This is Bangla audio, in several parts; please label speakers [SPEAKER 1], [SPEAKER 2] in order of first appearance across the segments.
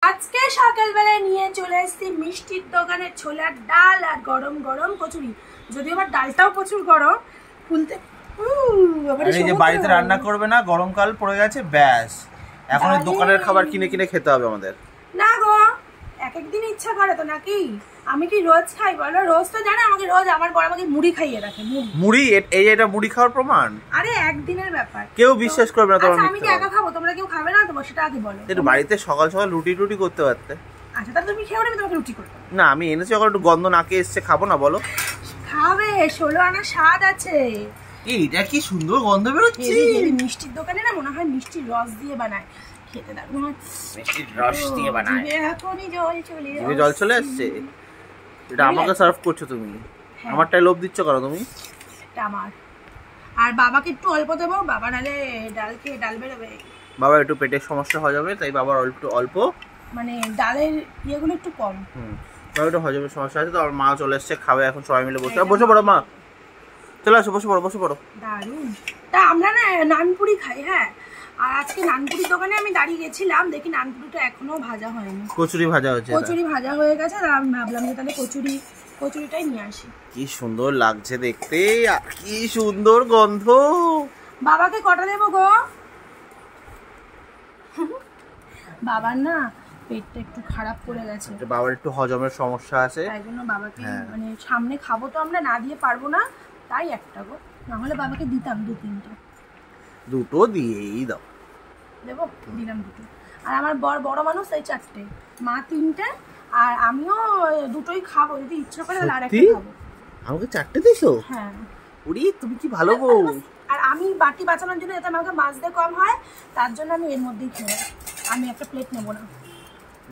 [SPEAKER 1] আজকে সকালবেলায় নিয়ে চলে এসেছি মিষ্টির দোকানের ছোলার ডাল আর গরম গরম কচুরি। যদিও আবার ডালটাও প্রচুর গরম, খুলতে
[SPEAKER 2] এই যে বাড়িতে রান্না করবে না, গরমকাল পড়ে গেছে, ব্যাস এখন দোকানের খাবার কিনে কিনে খেতে হবে আমাদের।
[SPEAKER 1] না গো, এক একদিন ইচ্ছা করে তো নাকি? আমি কি রোজ খাই বলো? রোজ তো জানো আমাকে রোজ আমার বড় আমাকে মুড়ি খাইয়ে রাখে।
[SPEAKER 2] মুড়ি? এই এটা মুড়ি খাওয়ার প্রমাণ?
[SPEAKER 1] আরে একদিনের ব্যাপার,
[SPEAKER 2] কেউ বিশ্বাস করবে না। তোমার
[SPEAKER 1] আমি কি একা খাবো? তোমরা কেউ খাবে না তো? সেটা আগে বলো।
[SPEAKER 2] একটু বাড়িতে সকাল সকাল রুটি টুটি করতে পারতে।
[SPEAKER 1] আচ্ছা তাহলে তুমি খেয়ে, আমি তোমাকে রুটি করতে।
[SPEAKER 2] না আমি এনেছি, এখন একটু গন্ধ নাকে এসছে, খাবো না বলো?
[SPEAKER 1] খাবে, 16 আনা স্বাদ আছে।
[SPEAKER 2] এইটা কি সুন্দর গন্ধ বেরোচ্ছে।
[SPEAKER 1] মিষ্টির দোকানে না মনে হয় মিষ্টির রস দিয়ে বানায়, খেতে দাও।
[SPEAKER 2] মিষ্টির রস দিয়ে বানায়,
[SPEAKER 1] এখনই
[SPEAKER 2] জল চলে আসছে। এটা আমাকে সার্ভ করছো তুমি, আমারটাই লোভ দিচ্ছ কেন তুমি?
[SPEAKER 1] এটা আমার, আর বাবাকে একটু অল্প দেবো, বাবা নালে ডাল খেয়ে ডাল বেরোবে।
[SPEAKER 2] বাবা একটু পেটের সমস্যা হয়ে যাবে, তাই বাবার অল্প
[SPEAKER 1] মানে ডালের ইয়েগুলো একটু কম।
[SPEAKER 2] বাবা একটু হজমের সমস্যা আছে তো। আমার মা চলে এসছে, খাবে এখন সবাই মিলে। বসে পড়ো মা, চলে আসো, বসে পড়ো।
[SPEAKER 1] দারুণ। তা আমরা না নানপুরি খাই। হ্যাঁ, আর আজকে নানপুরির দোকানে আমি দাঁড়িয়ে গেছিলাম, দেখি নানপুরিটা এখনো ভাজা হয়নি।
[SPEAKER 2] কচুরি ভাজা হয়েছে।
[SPEAKER 1] কচুরি ভাজা হয়ে গেছে, আমি ভাবলাম যে তাহলে কচুরিটাই নিয়ে আসি।
[SPEAKER 2] কি সুন্দর লাগছে দেখতে, কি সুন্দর গন্ধ।
[SPEAKER 1] বাবাকে কটা দেবো গো? বাবার না পেটটা একটু খারাপ করে গেছে,
[SPEAKER 2] বাবার একটু হজমের সমস্যা আছে,
[SPEAKER 1] তাই জন্য বাবাকে মানে সামনে খাবো তো আমরা, না দিয়ে পারবো না, তাই একটা গো। না হলে বাবাকে দিতাম 2-3টে।
[SPEAKER 2] দুটো দিয়েই দাও।
[SPEAKER 1] দেবো, দিলাম 2টো। আর আমার বড় মানুষ তাই 4টে, মা 3টে, আর আমিও 2টোই খাবো। যদি ইচ্ছা করে তাহলে আরেকটা খাবো।
[SPEAKER 2] আমাকে 4টে দিছো?
[SPEAKER 1] হ্যাঁ।
[SPEAKER 2] ওরে তুমি কি ভালো বউ।
[SPEAKER 1] আর আমি বাটি বাঁচানোর জন্য, যাতে আমাকে মাছতে কম হয়, তার জন্য আমি এর মধ্যেই খেয়ে, আমি একটা প্লেট নেবো না।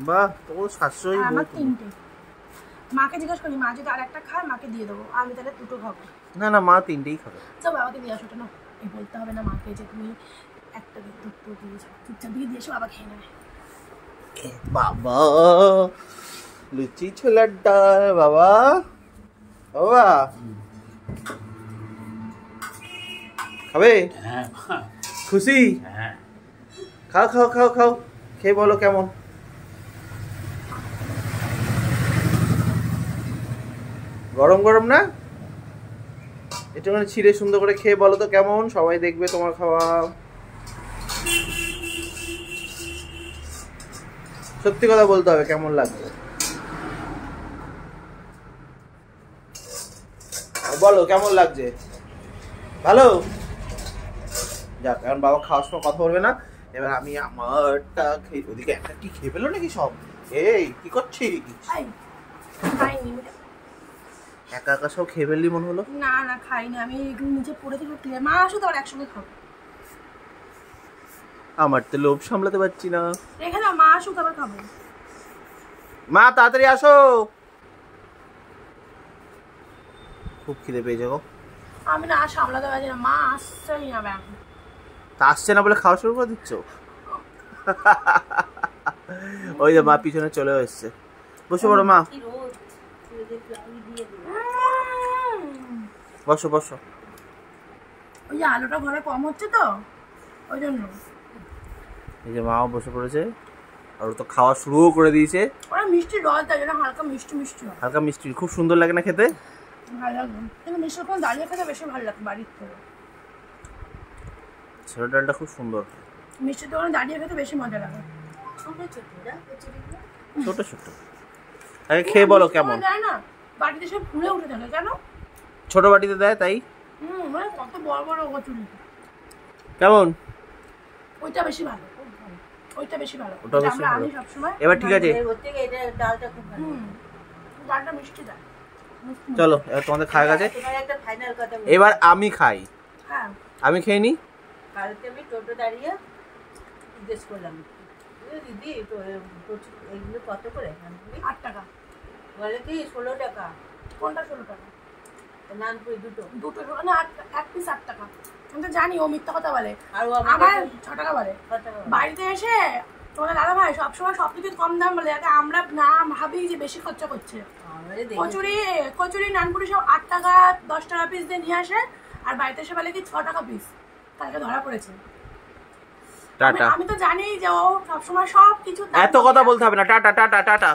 [SPEAKER 2] বাহ, তোমার সাশ্রয়ী।
[SPEAKER 1] আমার 3টে। মাকে জিজ্ঞাসা করি, মা যদি আর একটা খায় মাকে দিয়ে দেবো, আমি তাহলে 2টো খাবো।
[SPEAKER 2] না মা 3টেই খাবে।
[SPEAKER 1] তো বাবাকে দিয়ে আসো না, এই বলতে হবে না মাকে যে তুমি একটা দুটো দিয়েছো, চুপচাপ দিয়ে দিয়েছো, বাবা খেয়ে নেবে।
[SPEAKER 2] বাবা লুচি ছোলার ডাল। বাবা খাবে? খুশি? খাও, খেয়ে বলো কেমন। গরম গরম না? একটুখানি ছিঁড়ে সুন্দর করে খেয়ে বলো তো কেমন, সবাই দেখবে তোমার খাওয়া। সত্যি কথা বলতে হবে, কেমন লাগবে বলো, কেমন লাগছে? ভালো? যাক, এখন বাবা খাওয়ার সময় কথা বলবে না। এবার আমি আমারটা খেয়ে, ওদিকে একটা কি খেয়ে পেলো নাকি সব? এই কি করছিস? একা একা সব খেয়ে ফেললি মনে হলো।
[SPEAKER 1] না খাইনি, আমি নিচে পড়ে থেকে ক্লিয়ার। মা আসো তো, আর একসঙ্গে খাবো।
[SPEAKER 2] আমার তো লোভ সামলাতে পারছি না।
[SPEAKER 1] রেখে দাও, মা আসুক আবার খাবো।
[SPEAKER 2] মা তাড়াতাড়ি আসো, খুব খিদে পেয়ে যাবো।
[SPEAKER 1] আমি না সামলাতে পারছি না, মা আসছেই না। এখন
[SPEAKER 2] তা আসছে না বলে খাওয়া শুরু করে দিচ্ছ? ওই যে মা পিছনে চলে এসছে, বসে পড়ো মা, বসো।
[SPEAKER 1] ওই যে আলোটা ঘরে কম হচ্ছে তো, ওই জন্য।
[SPEAKER 2] এই যে মাও বসে পড়েছে, আর তো খাওয়া শুরুও করে দিয়েছে।
[SPEAKER 1] ওরা মিষ্টি রস, তাই জন্য হালকা মিষ্টি।
[SPEAKER 2] হালকা মিষ্টি খুব সুন্দর লাগে না খেতে?
[SPEAKER 1] ভালো লাগে, কিন্তু মিষ্টি কোন দাঁড়িয়ে খেতে বেশি ভালো লাগে বাড়ির থেকে।
[SPEAKER 2] ছোলার ডালটা খুব সুন্দর,
[SPEAKER 1] মিষ্টির দোকানে দাঁড়িয়ে খেতে বেশি মজা লাগে।
[SPEAKER 2] ছোট আগে খেয়ে বলো কেমন।
[SPEAKER 1] যায় না, বাটিতে সব ফুলে উঠে থাকে কেন?
[SPEAKER 2] ছোট বাটিতে দেয় তাই।
[SPEAKER 1] মানে কত বড় কচুরি।
[SPEAKER 2] কেমন?
[SPEAKER 1] ওইটা বেশি ভালো, ওটা বেশি ভালো।
[SPEAKER 2] এবার ঠিক আছে,
[SPEAKER 1] ডালটা মিষ্টি দেয়।
[SPEAKER 2] চলো এবার তোমাদের খাওয়া গেছে, এবার আমি খাই।
[SPEAKER 1] হ্যাঁ
[SPEAKER 2] আমি খেয়ে নি।
[SPEAKER 3] কালকে আমি টোটো দাঁড়িয়ে জিজ্ঞেস করলাম, দিদি এগুলো কত করে?
[SPEAKER 1] 8 টাকা।
[SPEAKER 3] বলে কি 16 টাকা।
[SPEAKER 1] কোনটা 16 টাকা?
[SPEAKER 3] নানপুরি দুটো
[SPEAKER 1] না, এক পিস 8 টাকা। আমি তো জানি ও মিথ্যা কথা বলে, আমার 6 টাকা বলে। বাড়িতে এসে তোমার দাদা ভাই সবসময় সবকিছু কম দাম বলে, আমরা না ভাবি যে বেশি খরচা করছে। কচুরি নানপুরি সব 8 টাকা 10 টাকা পিস দিয়ে নিয়ে আসে, আর বাড়িতে এসে বলে কি 6 টাকা পিস। কালকে ধরা পড়েছে।
[SPEAKER 2] টাটা।
[SPEAKER 1] আমি তো জানি যে ও সবসময় সব কিছু
[SPEAKER 2] এত কথা বলতে হবে না, টাটা টাটা টাটা।